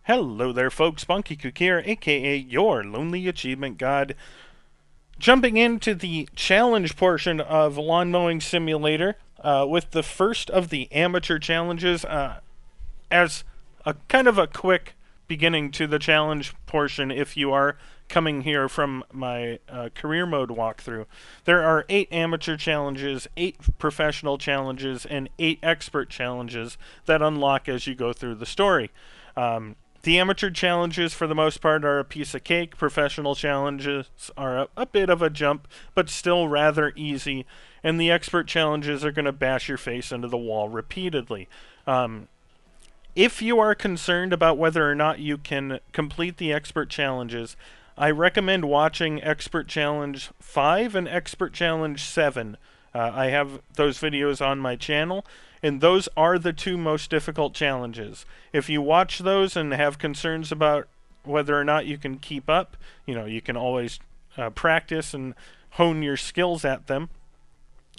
Hello there folks, Bonkekook here, aka your Lonely Achievement God. Jumping into the challenge portion of Lawn Mowing Simulator with the first of the amateur challenges as a kind of a quick beginning to the challenge portion if you are coming here from my career mode walkthrough. There are 8 amateur challenges, 8 professional challenges, and 8 expert challenges that unlock as you go through the story. The amateur challenges, for the most part, are a piece of cake. Professional challenges are a bit of a jump, but still rather easy. And the expert challenges are going to bash your face into the wall repeatedly. If you are concerned about whether or not you can complete the expert challenges, I recommend watching Expert Challenge 5 and Expert Challenge 7. I have those videos on my channel, and those are the 2 most difficult challenges. If you watch those and have concerns about whether or not you can keep up, you can always practice and hone your skills at them.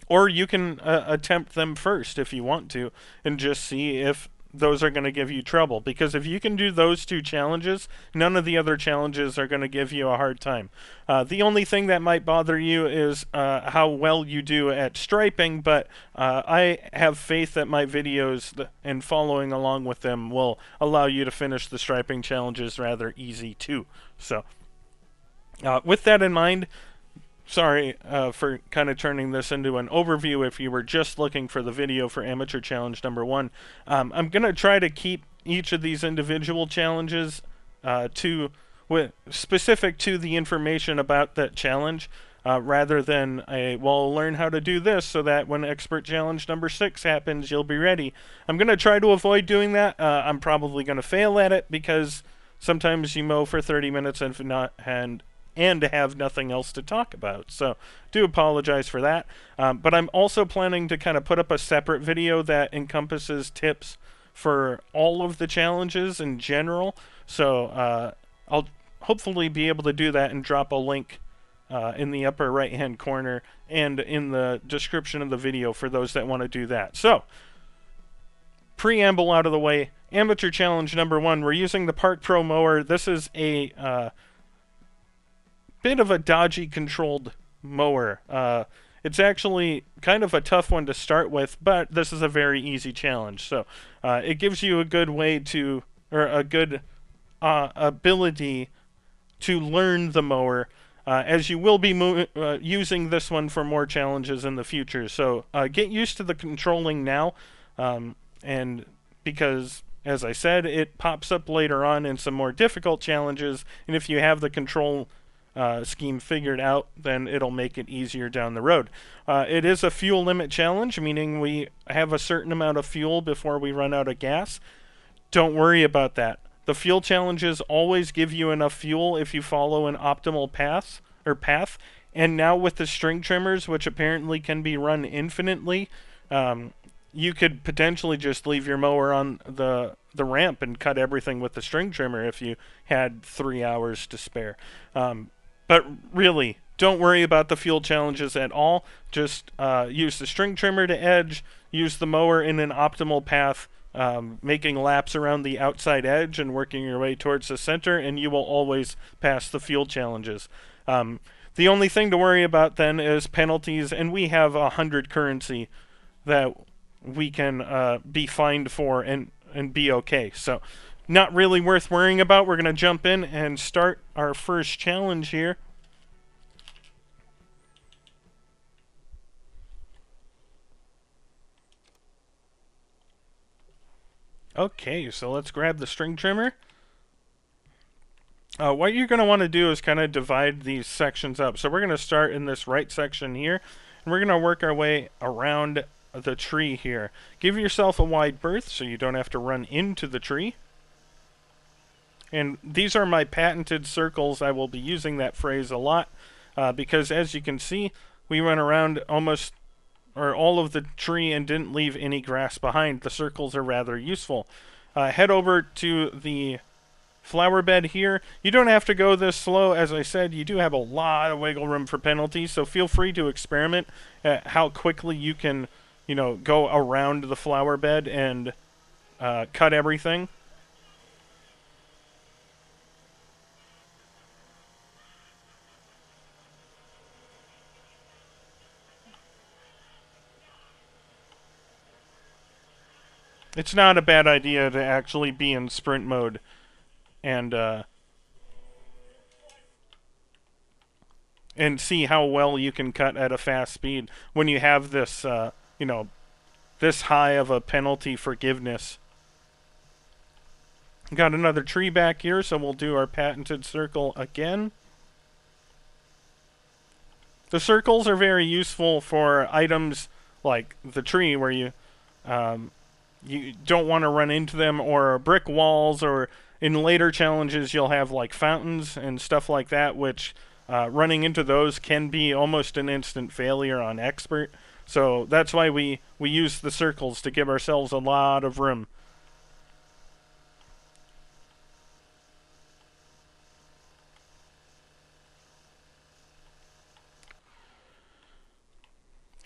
Or you can attempt them first if you want to, and just see if those are going to give you trouble. Because if you can do those 2 challenges, none of the other challenges are going to give you a hard time. The only thing that might bother you is how well you do at striping, but I have faith that my videos and following along with them will allow you to finish the striping challenges rather easy too. So with that in mind, sorry for kind of turning this into an overview if you were just looking for the video for Amateur Challenge number 1. I'm going to try to keep each of these individual challenges specific to the information about that challenge, rather than learn how to do this so that when Expert Challenge number 6 happens, you'll be ready. I'm going to try to avoid doing that. I'm probably going to fail at it because sometimes you mow for 30 minutes and have nothing else to talk about. So do apologize for that. But I'm also planning to kind of put up a separate video that encompasses tips for all of the challenges in general. So I'll hopefully be able to do that and drop a link in the upper right hand corner and in the description of the video for those that want to do that. So preamble out of the way, Amateur Challenge number 1, we're using the Park Pro mower. This is a bit of a dodgy controlled mower. It's actually kind of a tough one to start with, but this is a very easy challenge. So it gives you a good way to, or a good ability to learn the mower, as you will be using this one for more challenges in the future. So get used to the controlling now, and because, as I said, it pops up later on in some more difficult challenges, and if you have the control scheme figured out, then it'll make it easier down the road. It is a fuel limit challenge, meaning we have a certain amount of fuel before we run out of gas. Don't worry about that. The fuel challenges always give you enough fuel if you follow an optimal path. And now with the string trimmers, which apparently can be run infinitely, you could potentially just leave your mower on the ramp and cut everything with the string trimmer if you had 3 hours to spare. But really, don't worry about the fuel challenges at all. Just use the string trimmer to edge, use the mower in an optimal path, making laps around the outside edge and working your way towards the center, and you will always pass the fuel challenges. The only thing to worry about then is penalties, and we have 100 currency that we can be fined for and be okay. So not really worth worrying about. We're going to jump in and start our first challenge here. Okay, so let's grab the string trimmer. What you're going to want to do is kind of divide these sections up. So we're going to start in this right section here, and we're going to work our way around the tree here. Give yourself a wide berth so you don't have to run into the tree. And these are my patented circles. I will be using that phrase a lot because, as you can see, we went around almost all of the tree and didn't leave any grass behind. The circles are rather useful. Head over to the flower bed here. You don't have to go this slow. As I said, you do have a lot of wiggle room for penalties, so feel free to experiment at how quickly you can, go around the flower bed and cut everything. It's not a bad idea to actually be in sprint mode and and see how well you can cut at a fast speed when you have this, you know, this high of a penalty forgiveness. Got another tree back here, so we'll do our patented circle again. The circles are very useful for items like the tree, where you don't want to run into them, or brick walls, or in later challenges you'll have like fountains and stuff like that, which running into those can be almost an instant failure on expert. So that's why we use the circles to give ourselves a lot of room.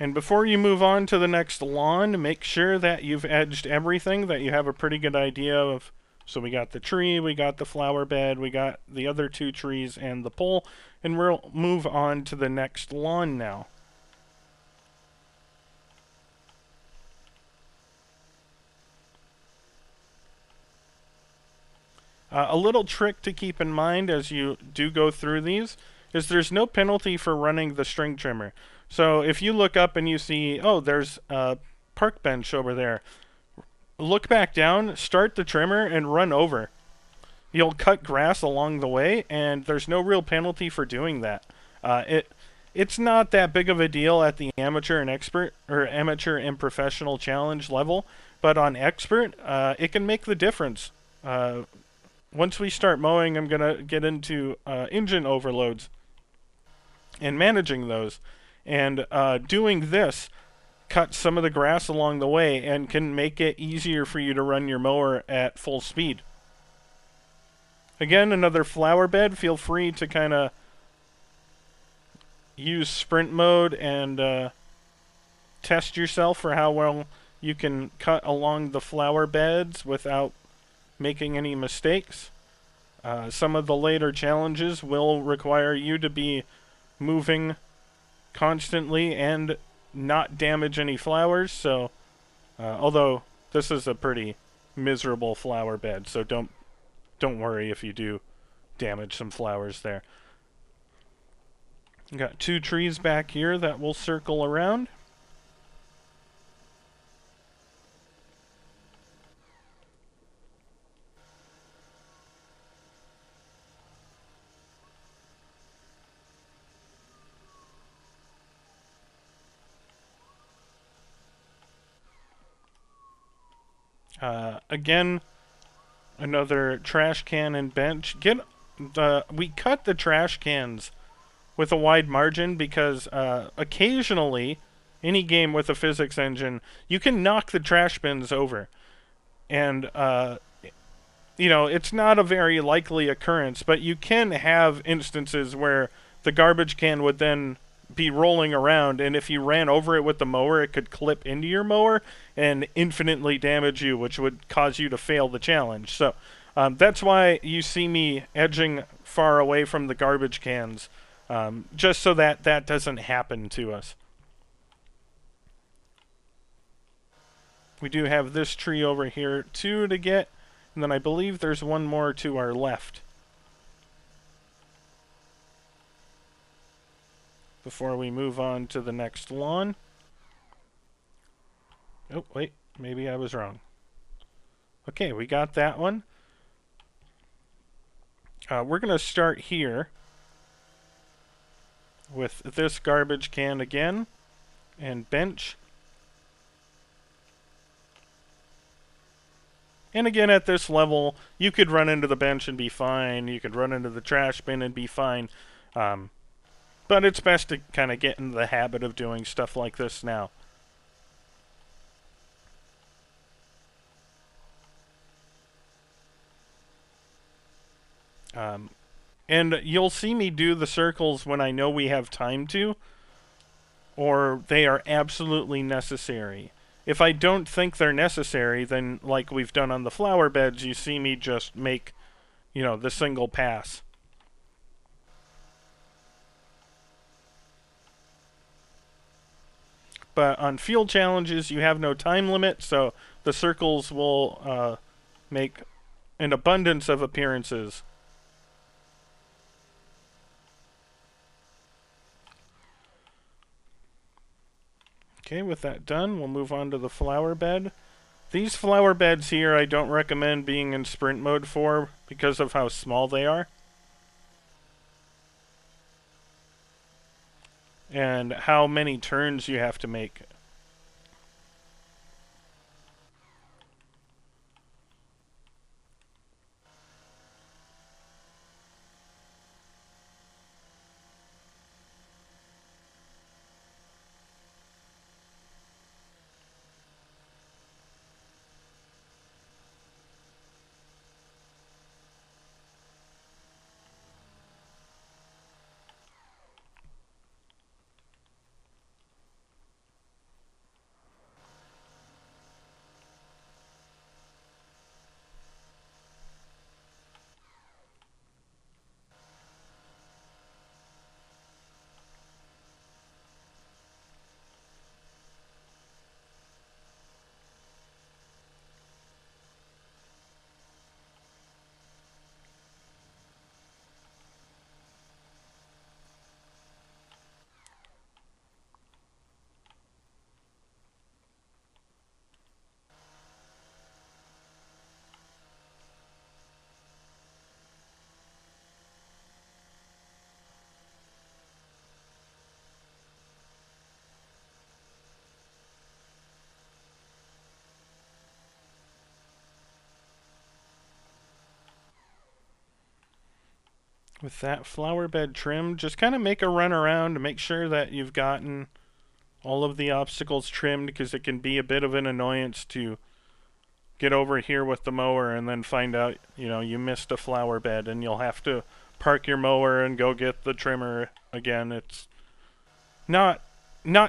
And before you move on to the next lawn, make sure that you've edged everything, that you have a pretty good idea of. So we got the tree, we got the flower bed, we got the other two trees and the pole, and we'll move on to the next lawn now. A little trick to keep in mind as you do go through these is there's no penalty for running the string trimmer. So if you look up and you see, oh, there's a park bench over there, look back down, start the trimmer, and run over. You'll cut grass along the way, and there's no real penalty for doing that. It's not that big of a deal at the amateur and expert, or amateur and professional challenge level, but on expert, it can make the difference. Once we start mowing, I'm going to get into engine overloads and managing those. And doing this cuts some of the grass along the way and can make it easier for you to run your mower at full speed. Again, another flower bed. Feel free to kind of use sprint mode and test yourself for how well you can cut along the flower beds without making any mistakes. Some of the later challenges will require you to be moving constantly and not damage any flowers, so although this is a pretty miserable flower bed, so don't worry if you do damage some flowers there. Got two trees back here that we'll circle around. Again, another trash can and bench. We cut the trash cans with a wide margin because occasionally, any game with a physics engine, you can knock the trash bins over. And, it's not a very likely occurrence, but you can have instances where the garbage can would then be rolling around, and if you ran over it with the mower, it could clip into your mower and infinitely damage you, which would cause you to fail the challenge. So that's why you see me edging far away from the garbage cans, just so that that doesn't happen to us. We do have this tree over here too to get, and then I believe there's one more to our left before we move on to the next lawn. Oh, wait, maybe I was wrong. Okay, we got that one. We're going to start here with this garbage can again and bench. And again, at this level, you could run into the bench and be fine. You could run into the trash bin and be fine. But it's best to kind of get into the habit of doing stuff like this now. And you'll see me do the circles when I know we have time to, or they are absolutely necessary. If I don't think they're necessary, then like we've done on the flower beds, you see me just make, the single pass. But on field challenges, you have no time limit, so the circles will make an abundance of appearances. Okay, with that done, we'll move on to the flower bed. These flower beds here I don't recommend being in sprint mode for because of how small they are. And how many turns you have to make. With that flower bed trimmed, just kind of make a run around to make sure that you've gotten all of the obstacles trimmed, because it can be a bit of an annoyance to get over here with the mower and then find out, you missed a flower bed and you'll have to park your mower and go get the trimmer again. It's not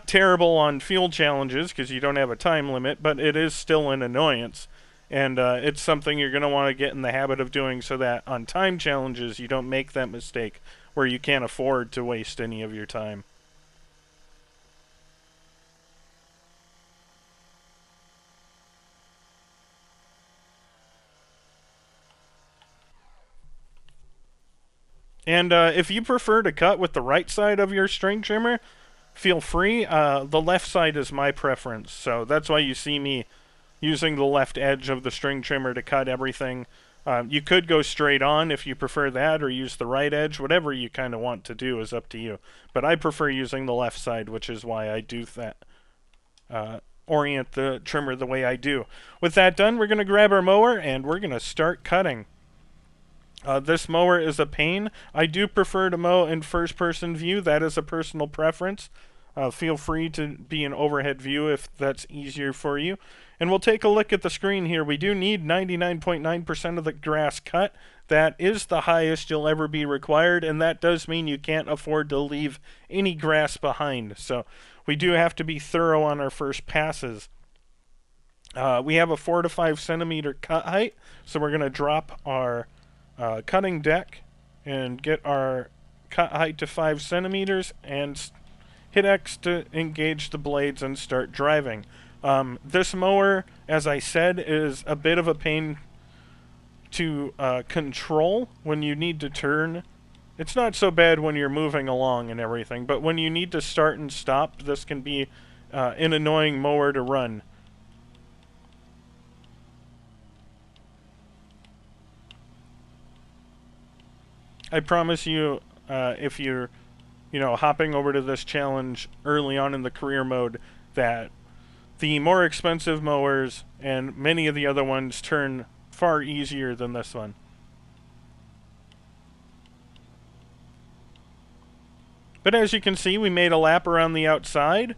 terrible on field challenges because you don't have a time limit, but it is still an annoyance. And it's something you're going to want to get in the habit of doing so that on time challenges you don't make that mistake where you can't afford to waste any of your time. And if you prefer to cut with the right side of your string trimmer, feel free. The left side is my preference, so that's why you see me using the left edge of the string trimmer to cut everything. You could go straight on if you prefer that, or use the right edge. Whatever you kind of want to do is up to you. But I prefer using the left side, which is why I do that. Orient the trimmer the way I do. With that done, we're going to grab our mower and we're going to start cutting. This mower is a pain. I do prefer to mow in first-person view. That is a personal preference. Feel free to be in overhead view if that's easier for you. And we'll take a look at the screen here. We do need 99.9% of the grass cut. That is the highest you'll ever be required, and that does mean you can't afford to leave any grass behind. So we do have to be thorough on our first passes. We have a 4 to 5 centimeter cut height, so we're going to drop our cutting deck and get our cut height to 5 centimeters and hit X to engage the blades and start driving. This mower, as I said, is a bit of a pain to control when you need to turn. It's not so bad when you're moving along and everything, but when you need to start and stop, this can be an annoying mower to run. I promise you, if you're, hopping over to this challenge early on in the career mode, that the more expensive mowers and many of the other ones turn far easier than this one. But as you can see, we made a lap around the outside,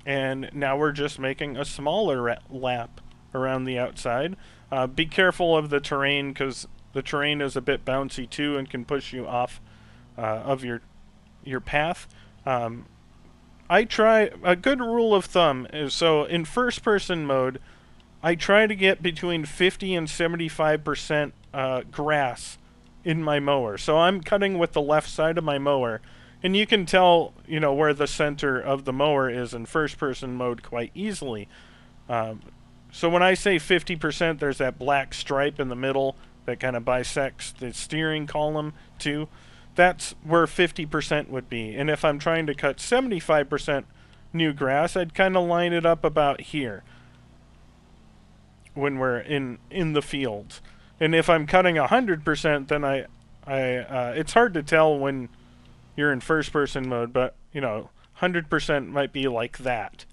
and now we're just making a smaller lap around the outside. Be careful of the terrain, because the terrain is a bit bouncy too and can push you off of your path. I try, a good rule of thumb is, so in first person mode, I try to get between 50 and 75% grass in my mower. So I'm cutting with the left side of my mower, and you can tell, where the center of the mower is in first person mode quite easily. So when I say 50%, there's that black stripe in the middle that kind of bisects the steering column too. That's where 50% would be. And if I'm trying to cut 75% new grass, I'd kind of line it up about here when we're in the fields. And if I'm cutting 100%, then it's hard to tell when you're in first person mode, but 100% might be like that.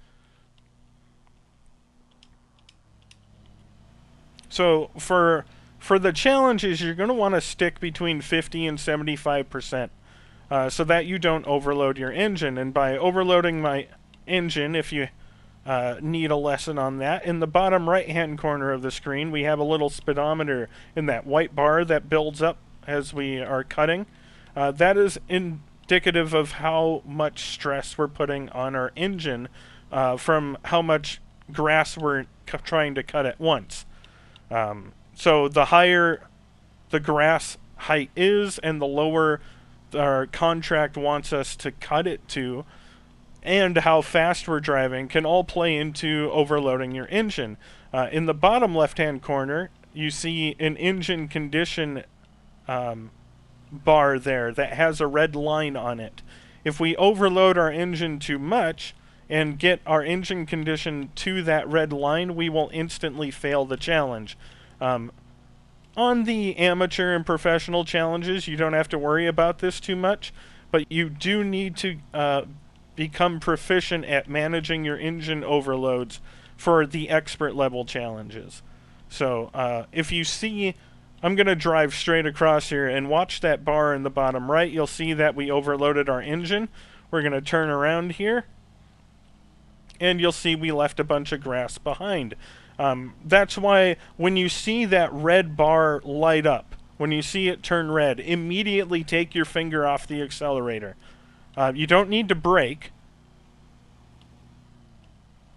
So for the challenges, you're going to want to stick between 50 and 75%, so that you don't overload your engine. And by overloading my engine, if you need a lesson on that, in the bottom right-hand corner of the screen, we have a little speedometer in that white bar that builds up as we are cutting. That is indicative of how much stress we're putting on our engine from how much grass we're trying to cut at once. So the higher the grass height is and the lower our contract wants us to cut it to, and how fast we're driving can all play into overloading your engine. In the bottom left-hand corner, you see an engine condition bar there that has a red line on it. If we overload our engine too much and get our engine condition to that red line, we will instantly fail the challenge. On the amateur and professional challenges, you don't have to worry about this too much, but you do need to become proficient at managing your engine overloads for the expert level challenges. So if you see, I'm going to drive straight across here and watch that bar in the bottom right. You'll see that we overloaded our engine. We're going to turn around here, and you'll see we left a bunch of grass behind. That's why when you see that red bar light up, when you see it turn red, immediately take your finger off the accelerator. You don't need to brake.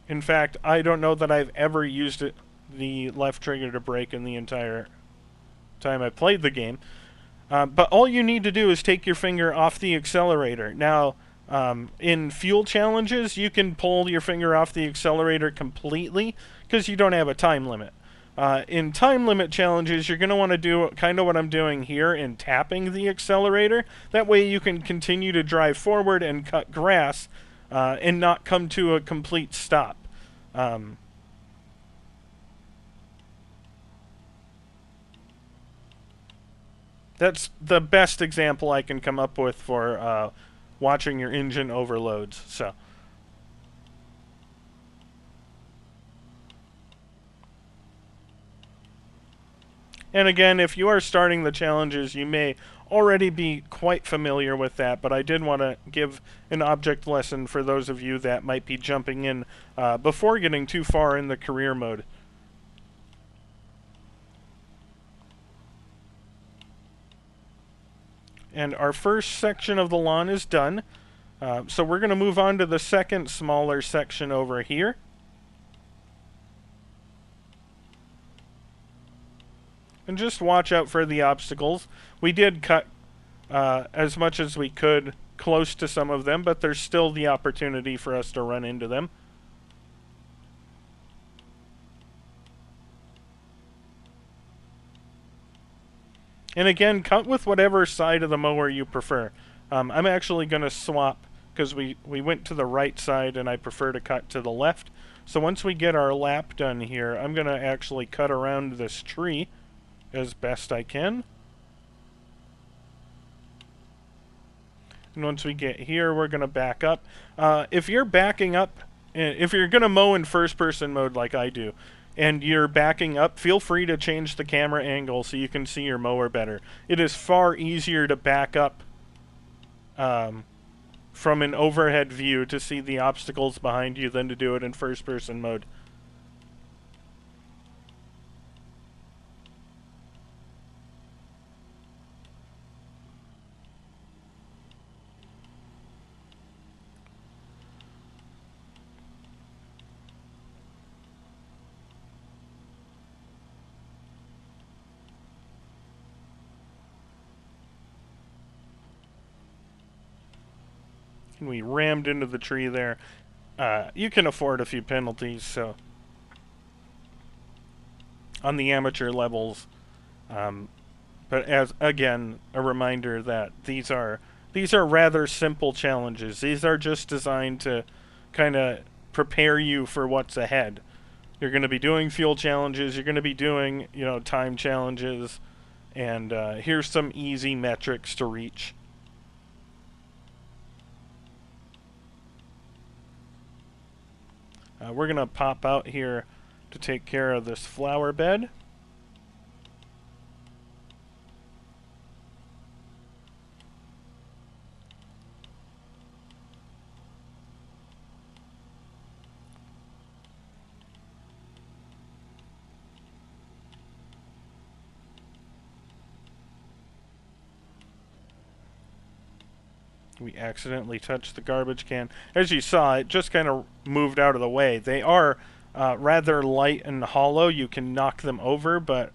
In fact, I don't know that I've ever used the left trigger to brake in the entire time I played the game. But all you need to do is take your finger off the accelerator. Now, in fuel challenges, you can pull your finger off the accelerator completely because you don't have a time limit. In time limit challenges, you're going to want to do kind of what I'm doing here in tapping the accelerator. That way you can continue to drive forward and cut grass and not come to a complete stop. That's the best example I can come up with for watching your engine overloads. So. And again, if you are starting the challenges, you may already be quite familiar with that, but I did want to give an object lesson for those of you that might be jumping in before getting too far in the career mode. And our first section of the lawn is done. So we're going to move on to the second smaller section over here. And just watch out for the obstacles. We did cut as much as we could close to some of them, but there's still the opportunity for us to run into them. And again, cut with whatever side of the mower you prefer. I'm actually going to swap because we went to the right side and I prefer to cut to the left. So once we get our lap done here, I'm going to actually cut around this tree as best I can. And once we get here, we're going to back up. If you're backing up, if you're going to mow in first-person mode like I do, and you're backing up, feel free to change the camera angle so you can see your mower better. It is far easier to back up from an overhead view to see the obstacles behind you than to do it in first-person mode. And we rammed into the tree there. You can afford a few penalties, so on the amateur levels. But as again, a reminder that these are rather simple challenges. These are just designed to kind of prepare you for what's ahead. You're going to be doing fuel challenges. You're going to be doing, time challenges, and here's some easy metrics to reach. We're going to pop out here to take care of this flower bed. We accidentally touched the garbage can. As you saw, it just kind of moved out of the way. They are rather light and hollow. You can knock them over, but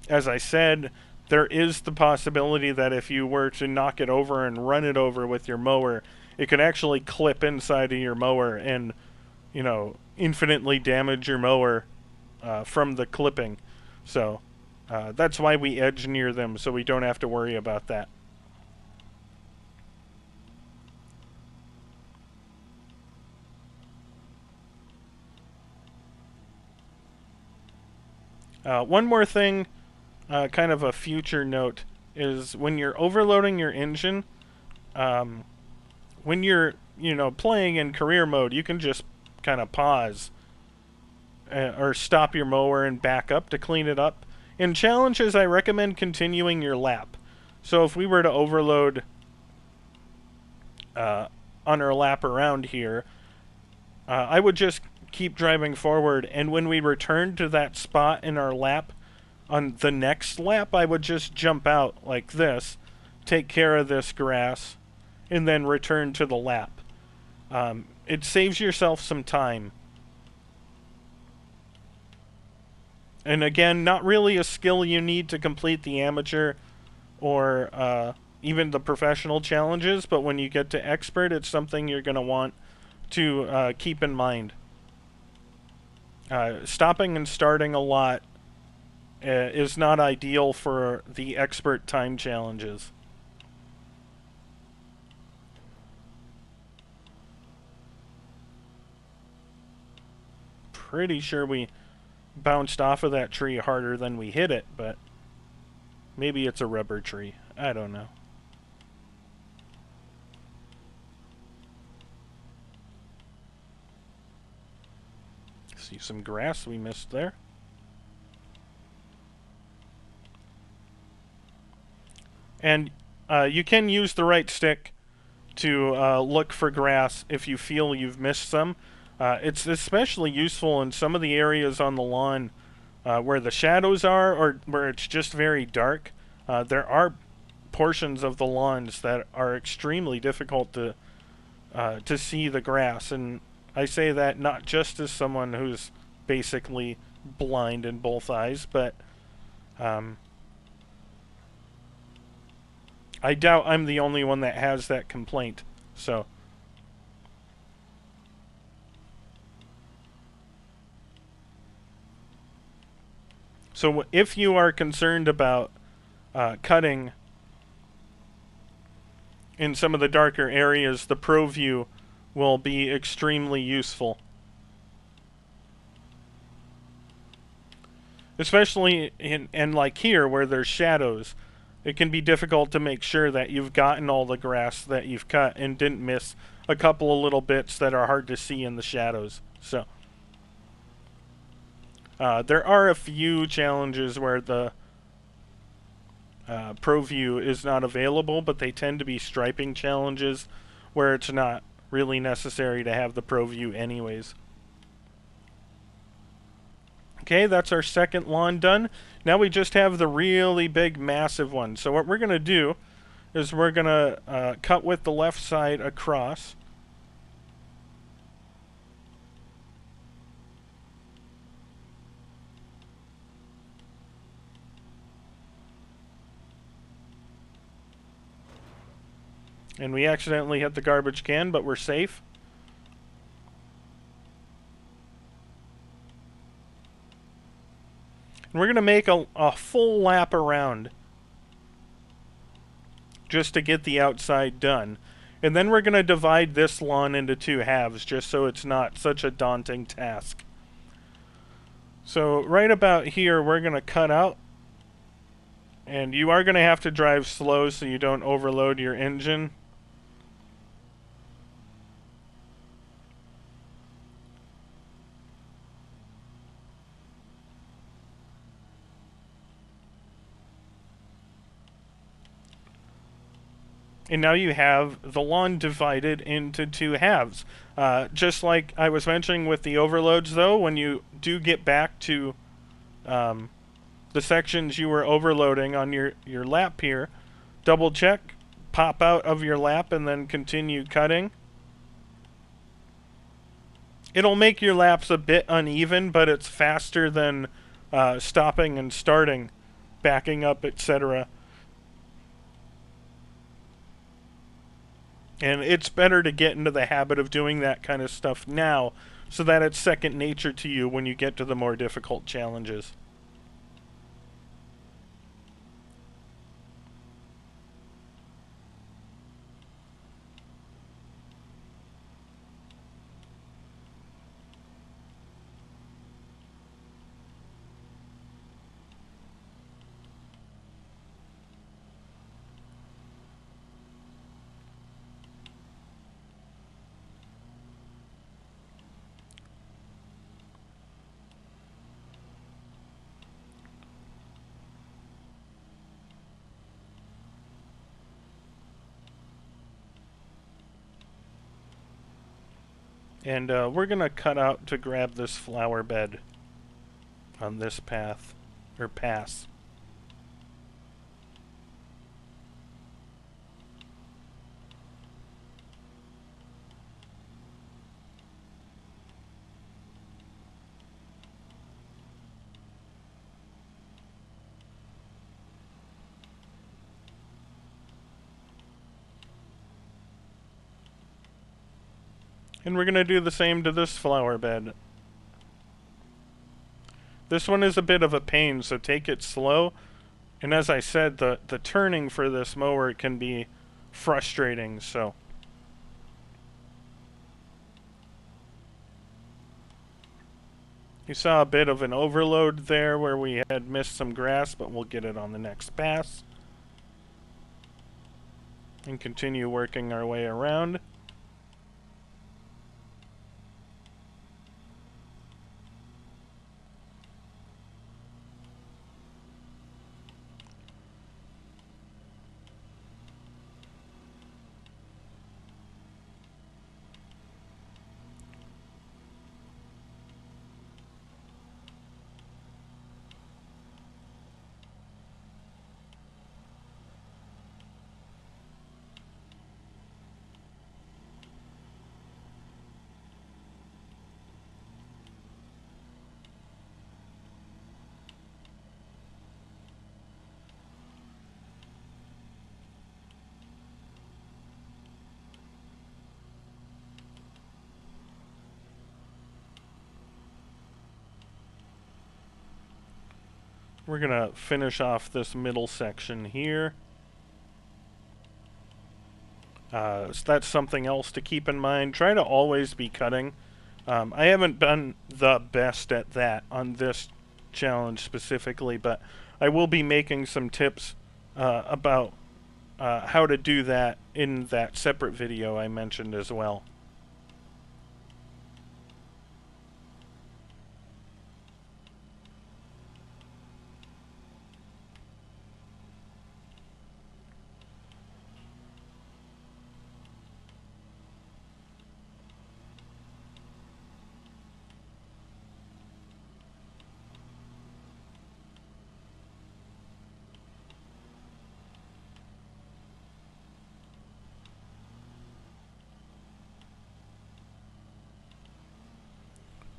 as I said, there is the possibility that if you were to knock it over and run it over with your mower, it could actually clip inside of your mower and, infinitely damage your mower from the clipping. So that's why we edge near them, so we don't have to worry about that. One more thing, kind of a future note, is when you're overloading your engine, when you're, playing in career mode, you can just kind of pause or stop your mower and back up to clean it up. In challenges, I recommend continuing your lap. So if we were to overload on our lap around here, I would just keep driving forward, and when we return to that spot in our lap, on the next lap, I would just jump out like this, take care of this grass, and then return to the lap. It saves yourself some time. And again, not really a skill you need to complete the amateur or even the professional challenges, but when you get to expert, it's something you're going to want to keep in mind. Stopping and starting a lot is not ideal for the expert time challenges. Pretty sure we bounced off of that tree harder than we hit it, but maybe it's a rubber tree. I don't know. See some grass we missed there. And you can use the right stick to look for grass if you feel you've missed some. It's especially useful in some of the areas on the lawn where the shadows are or where it's just very dark. There are portions of the lawns that are extremely difficult to see the grass, and I say that not just as someone who's basically blind in both eyes, but I doubt I'm the only one that has that complaint. So if you are concerned about cutting in some of the darker areas, the Pro View will be extremely useful. Especially in like here where there's shadows. It can be difficult to make sure that you've gotten all the grass that you've cut and didn't miss a couple of little bits that are hard to see in the shadows. So there are a few challenges where the Pro View is not available, but they tend to be striping challenges where it's not really necessary to have the Pro View anyways. Okay, that's our second lawn done. Now we just have the really big, massive one. So what we're going to do is we're going to cut with the left side across. And we accidentally hit the garbage can, but we're safe. We're going to make a full lap around just to get the outside done. And then we're going to divide this lawn into 2 halves just so it's not such a daunting task. So right about here, we're going to cut out. And you are going to have to drive slow so you don't overload your engine. And now you have the lawn divided into 2 halves. Just like I was mentioning with the overloads, though, when you do get back to the sections you were overloading on your lap here, double check, pop out of your lap, and then continue cutting. It'll make your laps a bit uneven, but it's faster than stopping and starting, backing up, etc. And it's better to get into the habit of doing that kind of stuff now so that it's second nature to you when you get to the more difficult challenges. And we're going to cut out to grab this flower bed on this path, or pass. And we're going to do the same to this flower bed. This one is a bit of a pain, so take it slow. And as I said, the turning for this mower can be frustrating, so. You saw a bit of an overload there where we had missed some grass, but we'll get it on the next pass. And continue working our way around. We're going to finish off this middle section here. So that's something else to keep in mind. Try to always be cutting. I haven't been the best at that on this challenge specifically, but I will be making some tips about how to do that in that separate video I mentioned as well.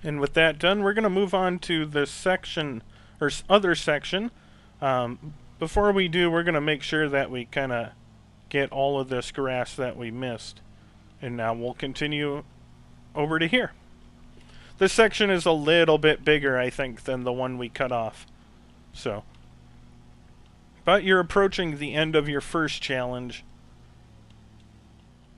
And with that done, we're going to move on to this section, or other section. Before we do, we're going to make sure that we kind of get all of this grass that we missed. And now we'll continue over to here. This section is a little bit bigger, I think, than the one we cut off. So, but you're approaching the end of your first challenge,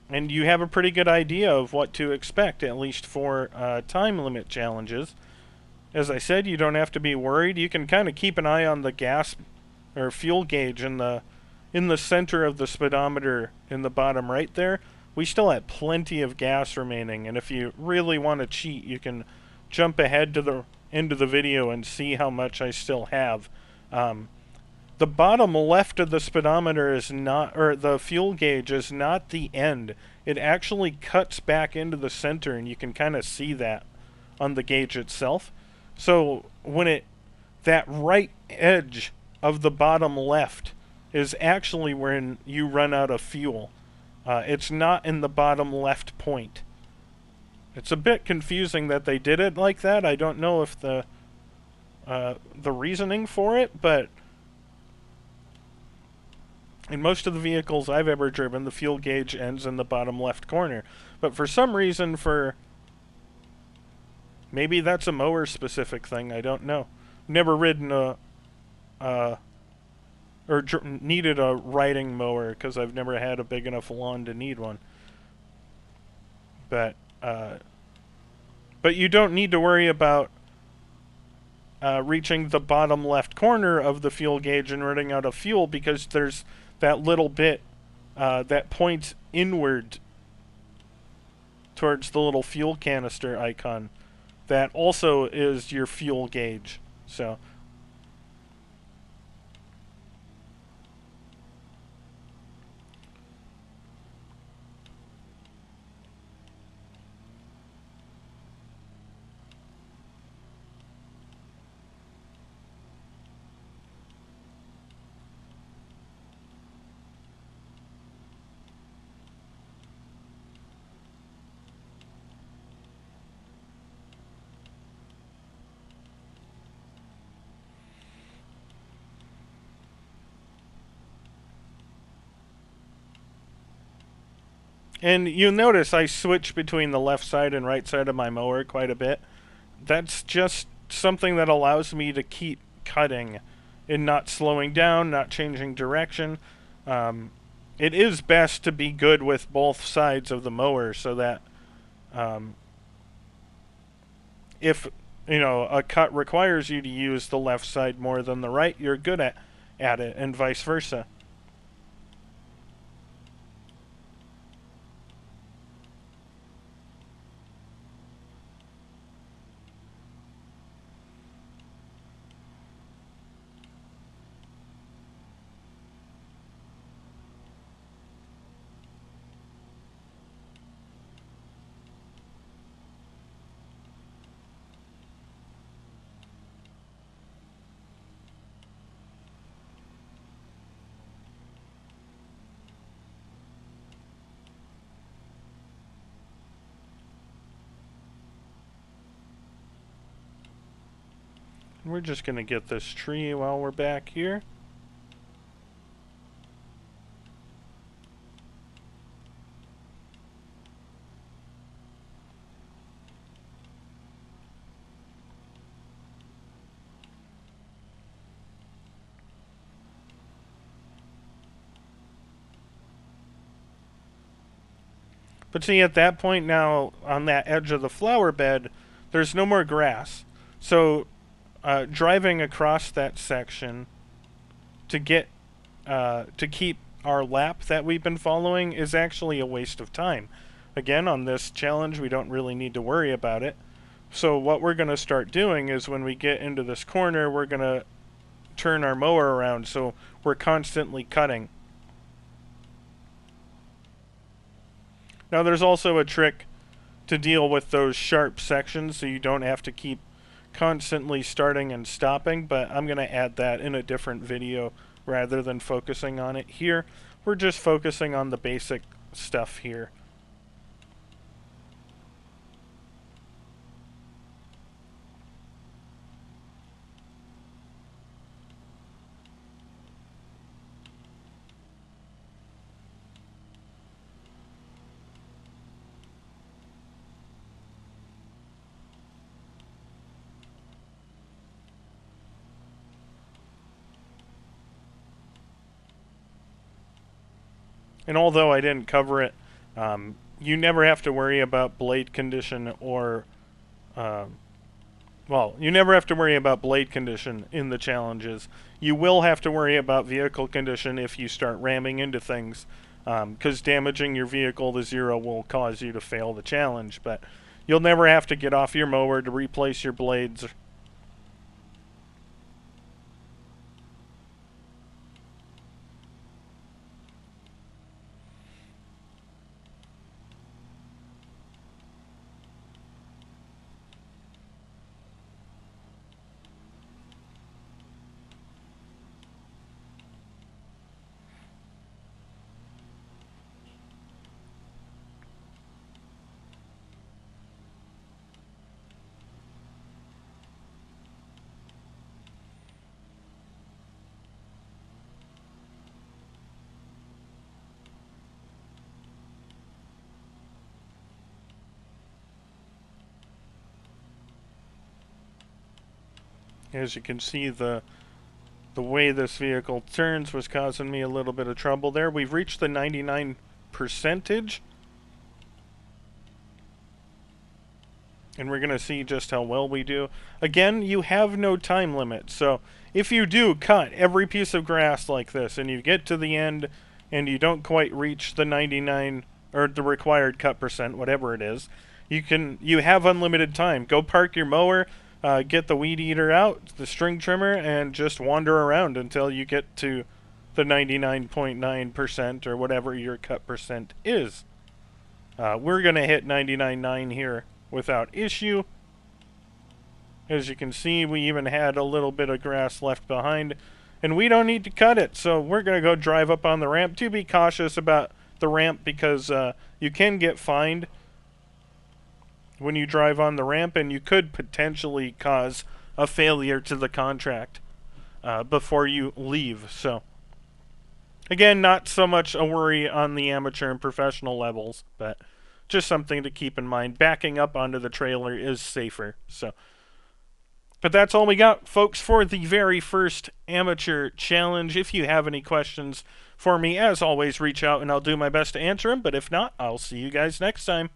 and you have a pretty good idea of what to expect, at least for time limit challenges. As I said, you don't have to be worried. You can kind of keep an eye on the gas or fuel gauge in the center of the speedometer in the bottom right there. We still have plenty of gas remaining, and if you really want to cheat, you can jump ahead to the end of the video and see how much I still have. The bottom left of the speedometer is not, or the fuel gauge is not the end. It actually cuts back into the center, and you can kind of see that on the gauge itself. So when that right edge of the bottom left is actually when you run out of fuel. It's not in the bottom left point. It's a bit confusing that they did it like that. I don't know if the reasoning for it, but in most of the vehicles I've ever driven, the fuel gauge ends in the bottom left corner. But for some reason, maybe that's a mower specific thing, I don't know. Never ridden needed a riding mower because I've never had a big enough lawn to need one. But you don't need to worry about reaching the bottom left corner of the fuel gauge and running out of fuel, because there's that little bit that points inward towards the little fuel canister icon. That also is your fuel gauge. So and you'll notice I switch between the left side and right side of my mower quite a bit. That's just something that allows me to keep cutting and not slowing down, not changing direction. It is best to be good with both sides of the mower so that if a cut requires you to use the left side more than the right, you're good at it, and vice versa. We're just going to get this tree while we're back here. But see, at that point now, on that edge of the flower bed, there's no more grass. So driving across that section to keep our lap that we've been following is actually a waste of time. Again, on this challenge, we don't really need to worry about it. So what we're going to start doing is when we get into this corner, we're going to turn our mower around so we're constantly cutting. Now there's also a trick to deal with those sharp sections so you don't have to keep constantly starting and stopping, but I'm going to add that in a different video rather than focusing on it here. We're just focusing on the basic stuff here. And although I didn't cover it, you never have to worry about blade condition or you never have to worry about blade condition in the challenges. You will have to worry about vehicle condition if you start ramming into things, because damaging your vehicle to 0 will cause you to fail the challenge, but you'll never have to get off your mower to replace your blades. As you can see, the way this vehicle turns was causing me a little bit of trouble there. We've reached the 99 percentage, and we're going to see just how well we do. Again, you have no time limit, so if you do cut every piece of grass like this and you get to the end and you don't quite reach the 99 or the required cut percent, whatever it is, you have unlimited time. Go park your mower, get the weed eater out, the string trimmer, and just wander around until you get to the 99.9% or whatever your cut percent is. We're going to hit 99.9 here without issue. As you can see, we even had a little bit of grass left behind, and we don't need to cut it, so we're going to go drive up on the ramp. To be cautious about the ramp, because you can get fined when you drive on the ramp, and you could potentially cause a failure to the contract before you leave. So again, not so much a worry on the amateur and professional levels, but just something to keep in mind. Backing up onto the trailer is safer. But that's all we got, folks, for the very first amateur challenge. If you have any questions for me, as always, reach out and I'll do my best to answer them. But if not, I'll see you guys next time.